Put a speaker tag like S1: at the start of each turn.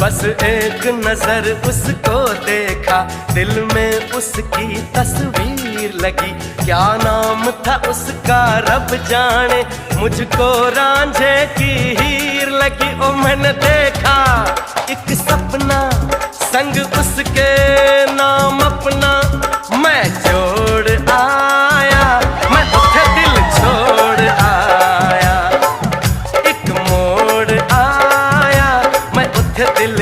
S1: बस एक नजर उसको देखा, दिल में उसकी तस्वीर लगी। क्या नाम था उसका रब जाने, मुझको रांझे की हीर लगी। ओ मैंने देखा एक सपना, संग उसके नाम अपना मैं जोड़ आया, मैं उठे दिल छोड़ आया। एक मोड़ आया, मैं उठे दिल